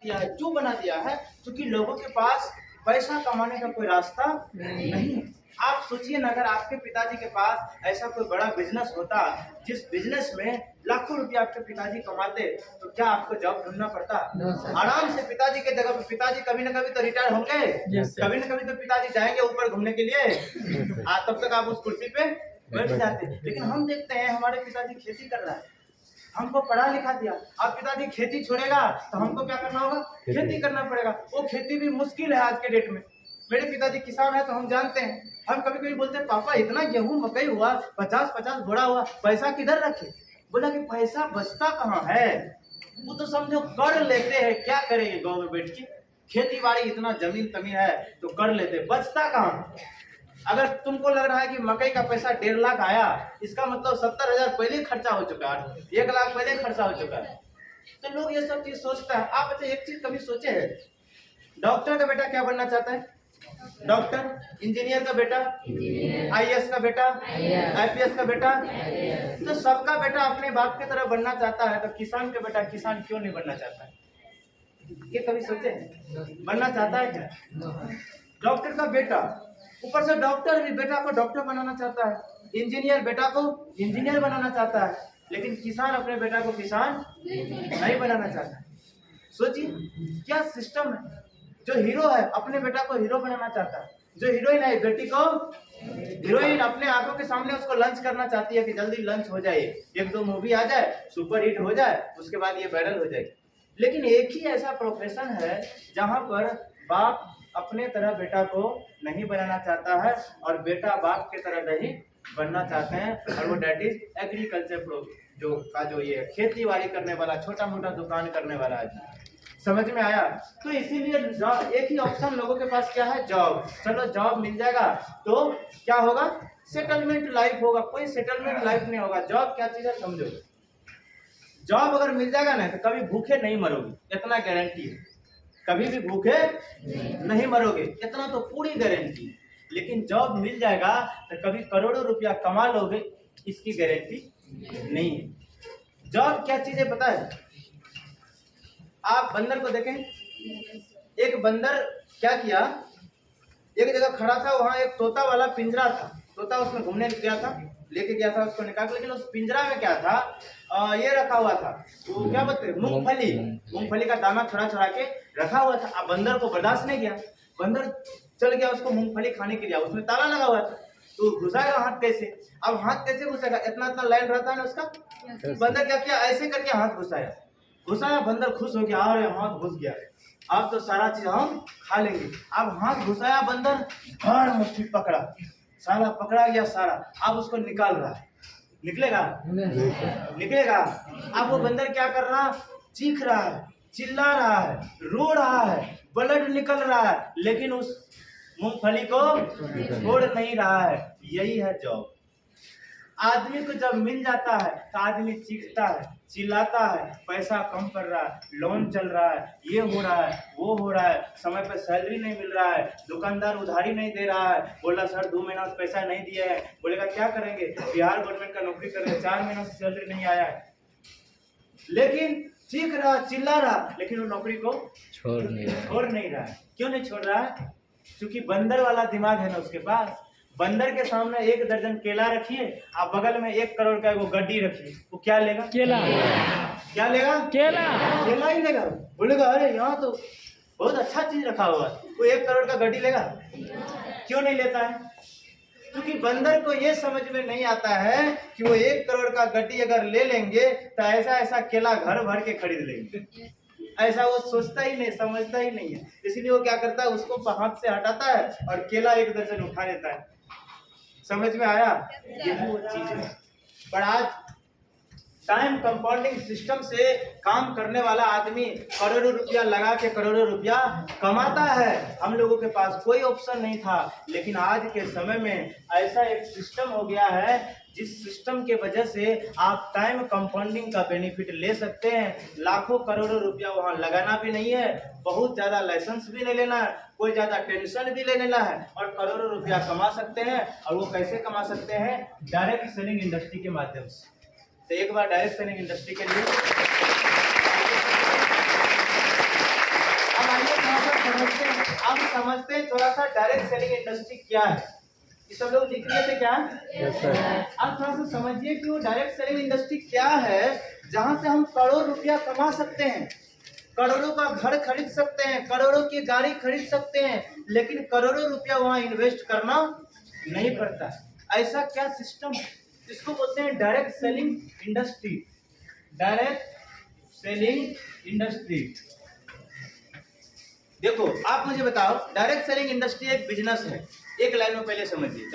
दिया है, क्यों बना दिया है? क्योंकि लोगों के पास पैसा कमाने का कोई रास्ता नहीं है। आप सोचिए ना, अगर आपके पिताजी के पास ऐसा कोई बड़ा बिजनेस होता जिस बिजनेस में लाखों रुपया आपके पिताजी कमाते, तो क्या आपको जॉब ढूंढना पड़ता? आराम से पिताजी के जगह पे पिताजी कभी ना कभी तो रिटायर होंगे, कभी ना कभी तो पिताजी जाएंगे ऊपर घूमने के लिए, तब तक आप उस कुर्सी पे बैठ जाते। लेकिन हम देखते हैं हमारे पिताजी खेती कर रहा है, हमको पढ़ा लिखा दिया। अब पिताजी खेती छोड़ेगा तो हमको क्या करना होगा? खेती करना पड़ेगा। वो खेती भी मुश्किल है आज के डेट में। मेरे पिताजी किसान है तो हम जानते हैं। हम कभी कभी बोलते हैं पापा इतना गेहूं मकई हुआ, 50-50 बोरा हुआ, पैसा किधर रखे? बोला कि पैसा बचता कहाँ है, वो तो समझो कर लेते हैं। क्या करेंगे गाँव में बैठ के? खेती बाड़ी इतना जमीन तमीन है तो कर लेते, बचता कहाँ? अगर तुमको लग रहा है कि मकई का पैसा 1.5 लाख आया, इसका मतलब 70,000 पहले खर्चा हो चुका है, 1 लाख पहले खर्चा हो चुका है। तो लोग ये सब चीज सोचता है। आप अच्छा एक चीज कभी सोचे है, डॉक्टर का बेटा क्या बनना चाहता है? डॉक्टर। इंजीनियर का बेटा IAS का बेटा, IPS का बेटा। तो सबका बेटा अपने बाप की तरह बनना चाहता है, तो किसान का बेटा किसान क्यों नहीं बनना चाहता है? ये कभी सोचे हैं? बनना चाहता है क्या? डॉक्टर का बेटा, ऊपर से डॉक्टर भी बेटा को डॉक्टर बनाना चाहता है, इंजीनियर बेटा को इंजीनियर बनाना चाहता है, लेकिन किसान अपने बेटा को किसान नहीं बनाना चाहता है। सोचिए क्या सिस्टम है। जो हीरो है अपने बेटा को हीरो बनाना चाहता है, जो हीरोइन है बेटी को हीरोइन अपने आंखों के सामने उसको लंच करना चाहती है कि जल्दी लंच हो जाए, 1-2 मूवी आ जाए, सुपर हिट हो जाए, उसके बाद ये वायरल हो जाएगी। लेकिन एक ही ऐसा प्रोफेशन है जहां पर बाप अपने तरह बेटा को नहीं बनाना चाहता है और बेटा बाप के तरह नहीं बनना चाहते हैं, और वो डेट इज एग्रीकल्चर जो ये खेती बाड़ी करने वाला, छोटा मोटा दुकान करने वाला है। समझ में आया? तो इसीलिए एक ही ऑप्शन लोगों के पास क्या है? जॉब। चलो जॉब मिल जाएगा तो क्या होगा? सेटलमेंट लाइफ होगा। कोई सेटलमेंट लाइफ नहीं होगा। जॉब क्या चीज है समझो। जॉब अगर मिल जाएगा ना तो कभी भूखे नहीं मरोगे, इतना गारंटी है। कभी भी भूखे नहीं मरोगे, इतना तो पूरी गारंटी। लेकिन जॉब मिल जाएगा तो कभी करोड़ों रुपया कमा लोगे, इसकी गारंटी नहीं है। जॉब क्या चीज है पता है? आप बंदर को देखें, एक बंदर क्या किया, एक जगह खड़ा था, वहां एक तोता वाला पिंजरा था, तोता उसमें घूमने गया था, लेके गया था उसको निकाल, लेकिन उस पिंजरा में क्या था? ये रखा हुआ था, वो क्या बोलते हैं, मूंगफली का दाना छोड़ा के रखा हुआ था। अब बंदर को बर्दाश्त नहीं किया, बंदर चल गया उसको मूंगफली खाने के लिए, उसमें ताला लगा हुआ था, तो घुसाएगा हाथ कैसे? अब हाथ कैसे घुसाएगा? इतना लाइन रहता है ना उसका। बंदर क्या किया? ऐसे करके हाथ घुसाया, बंदर खुश हो गया, अरे हाथ घुस गया, अब तो सारा चीज हम खा लेंगे। अब हाथ घुसाया बंदर, धड़ मुट्ठी पकड़ा, सारा पकड़ा गया सारा। अब उसको निकाल रहा है, निकलेगा। अब वो बंदर क्या कर रहा? चीख रहा है, चिल्ला रहा है, रो रहा है, ब्लड निकल रहा है, लेकिन उस मूंगफली को छोड़ नहीं रहा है। यही है जॉब। आदमी को जब मिल जाता है तो आदमी चीखता है, चिल्लाता है, पैसा कम कर रहा है, लोन चल रहा है, ये हो रहा है, वो हो रहा है, समय पर सैलरी नहीं मिल रहा है, दुकानदार उधारी नहीं दे रहा है, बोला सर 2 महीना से पैसा नहीं दिया है, बोलेगा क्या करेंगे, बिहार गवर्नमेंट का नौकरी कर रहे हैं, 4 महीनों से सैलरी नहीं आया है, लेकिन चीख रहा, चिल्ला रहा, लेकिन वो नौकरी को छोड़ नहीं रहा है। क्यों नहीं छोड़ रहा है? क्योंकि बंदर वाला दिमाग है ना उसके पास। बंदर के सामने 1 दर्जन केला रखिए, आप बगल में 1 करोड़ का वो गड्डी रखिए, वो क्या लेगा? केला। क्या लेगा? केला ही लेगा। बोलेगा अरे यहाँ तो बहुत अच्छा चीज रखा हुआ है, वो 1 करोड़ का गड्डी लेगा? क्यों नहीं लेता है? क्योंकि बंदर को ये समझ में नहीं आता है कि वो 1 करोड़ का गड्डी अगर ले लेंगे तो ऐसा केला घर भर के खरीद लेंगे। ऐसा वो सोचता ही नहीं, समझता ही नहीं है। इसलिए वो क्या करता है, उसको हाथ से हटाता है और केला 1 दर्जन उठा लेता है। समझ में आया? यही वो चीज है। पर आज टाइम कंपाउंडिंग सिस्टम से काम करने वाला आदमी करोड़ों रुपया लगा के करोड़ों रुपया कमाता है। हम लोगों के पास कोई ऑप्शन नहीं था, लेकिन आज के समय में ऐसा एक सिस्टम हो गया है जिस सिस्टम के वजह से आप टाइम कंपाउंडिंग का बेनिफिट ले सकते हैं। लाखों करोड़ों रुपया वहां लगाना भी नहीं है, बहुत ज़्यादा लाइसेंस भी नहीं लेना है, कोई ज़्यादा टेंशन भी ले लेना है, और करोड़ों रुपया कमा सकते हैं। और वो कैसे कमा सकते हैं? डायरेक्ट सेलिंग इंडस्ट्री के माध्यम से। तो एक बार डायरेक्ट सेलिंग इंडस्ट्री के लिए आप समझते हैं थोड़ा सा डायरेक्ट सेलिंग इंडस्ट्री क्या है? ये सब लोग लिख रहे थे क्या? आप थोड़ा सा समझिए कि वो डायरेक्ट सेलिंग इंडस्ट्री क्या है, जहां से हम करोड़ रुपया कमा सकते हैं, करोड़ों का घर खरीद सकते हैं, करोड़ों की गाड़ी खरीद सकते हैं, लेकिन करोड़ों रुपया वहां इन्वेस्ट करना नहीं पड़ता। ऐसा क्या सिस्टम है? इसको बोलते हैं direct selling industry. Direct selling industry. देखो आप मुझे बताओ, डायरेक्ट सेलिंग इंडस्ट्री एक बिजनेस है। एक लाइन में पहले समझिए।